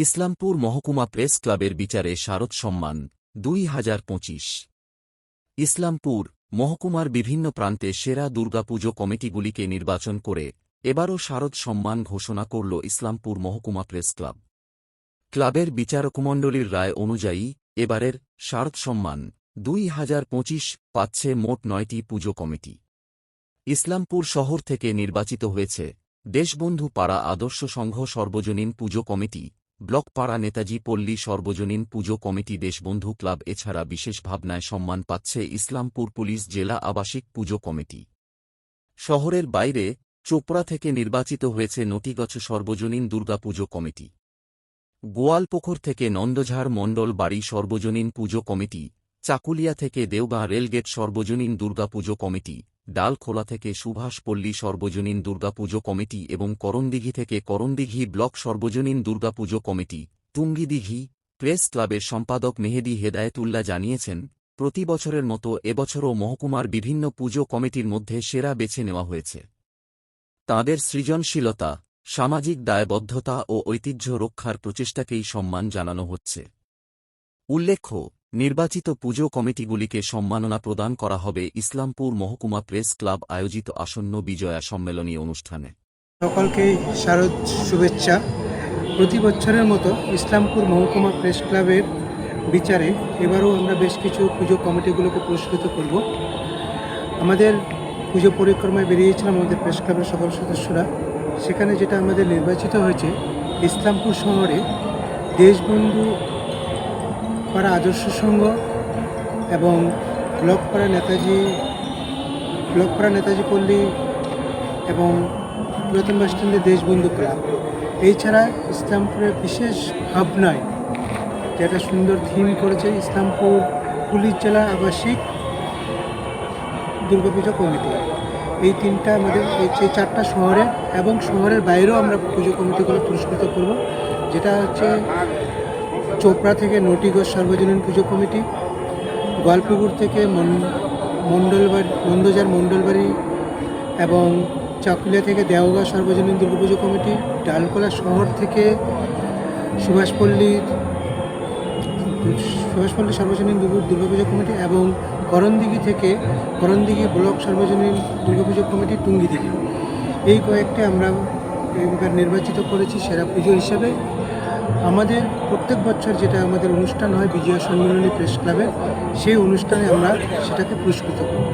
ইসলামপুর মহকুমা প্রেস ক্লাবের বিচারে শারদ সম্মান 2025। ইসলামপুর মহকুমার বিভিন্ন প্রান্তে সেরা দুর্গাপুজো কমিটিগুলিকে নির্বাচন করে এবারও শারদ সম্মান ঘোষণা করল ইসলামপুর মহকুমা প্রেস ক্লাব। ক্লাবের বিচারকমণ্ডলীর রায় অনুযায়ী এবারের শারদ সম্মান 2025 পাচ্ছে মোট 9টি পুজো কমিটি। ইসলামপুর শহর থেকে নির্বাচিত হয়েছে দেশবন্ধু পাড়া আদর্শ সংঘ সর্বজনীন পুজো কমিটি, ব্লক পাড়া নেতাজি পল্লী সর্বজনীন পুজো কমিটি, দেশবন্ধু ক্লাব। এছাড়া বিশেষ ভাবনায় সম্মান পাচ্ছে ইসলামপুর পুলিশ জেলা আবাসিক পুজো কমিটি। শহরের বাইরে চোপড়া থেকে নির্বাচিত হয়েছে নটিগছ সর্বজনীন দুর্গাপুজো কমিটি। গোয়ালপুকুর থেকে নন্দঝাড় মণ্ডল বাড়ি সর্বজনীন পুজো কমিটি, চাকুলিয়া থেকে দেওগাঁ রেলগেট সর্বজনীন দুর্গাপুজো কমিটি, ডালখোলা থেকে সুভাষ পল্লী সর্বজনীন দুর্গাপুজো কমিটি এবং করণদিঘি থেকে করণদিঘি ব্লক সর্বজনীন দুর্গাপুজো কমিটি। টুঙ্গিদিঘি প্রেস ক্লাবের সম্পাদক মেহেদী হেদায়েতুল্লাহ জানিয়েছেন, প্রতি বছরের মতো এবছরও মহকুমার বিভিন্ন পুজো কমিটির মধ্যে সেরা বেছে নেওয়া হয়েছে। তাঁদের সৃজনশীলতা, সামাজিক দায়বদ্ধতা ও ঐতিহ্য রক্ষার প্রচেষ্টাকেই সম্মান জানানো হচ্ছে। উল্লেখ্য, নির্বাচিত পুজো কমিটিগুলিকে সম্মাননা প্রদান করা হবে ইসলামপুর মহকুমা প্রেস ক্লাব আয়োজিত আসন্ন বিজয়া সম্মেলনী অনুষ্ঠানে। সকলকে শারদ শুভেচ্ছা। প্রতি বছরের মতো ইসলামপুর মহকুমা প্রেস ক্লাবের বিচারে এবারও আমরা বেশ কিছু পুজো কমিটিগুলোকে পুরস্কৃত করব। আমাদের পুজো পরিক্রমায় বেরিয়েছিলাম আমাদের প্রেস ক্লাবের সকল সদস্যরা। সেখানে যেটা আমাদের নির্বাচিত হয়েছে, ইসলামপুর শহরে দেশবন্ধু পাড়া আদর্শ সংঘ এবং ব্লক পাড়া নেতাজি পল্লী এবং পুরাতন বাসস্ট্যান্ডের দেশবন্ধু ক্লাব। এছাড়া ইসলামপুরের বিশেষ ভাবনায় যেটা সুন্দর থিম করেছে ইসলামপুর পুলিশ জেলা আবাসিক দুর্গাপুজো কমিটি। এই তিনটা আমাদের এই 4টা শহরে এবং শহরের বাইরেও আমরা পুজো কমিটিগুলো পুরস্কৃত করব। যেটা হচ্ছে চোপড়া থেকে নটিগছ সর্বজনীন পুজো কমিটি, গোয়ালপুকুর থেকে নন্দঝাড় মণ্ডলবাড়ি এবং চাকুলিয়া থেকে দেওগাঁ সর্বজনীন দুর্গাপুজো কমিটি, ডালখোলা শহর থেকে সুভাষপল্লী সর্বজনীন দুর্গাপুজো কমিটি এবং করণদিঘি ব্লক সর্বজনীন দুর্গাপুজো কমিটি, টুঙ্গিদিঘি। এই কয়েকটি আমরা এবার নির্বাচিত করেছি সেরা পুজো হিসেবে। আমাদের প্রত্যেক বছর যেটা আমাদের অনুষ্ঠান হয় বিজয়া সম্মেলনী প্রেস ক্লাবে, সেই অনুষ্ঠানে আমরা সেটাকে পুরস্কৃত করি।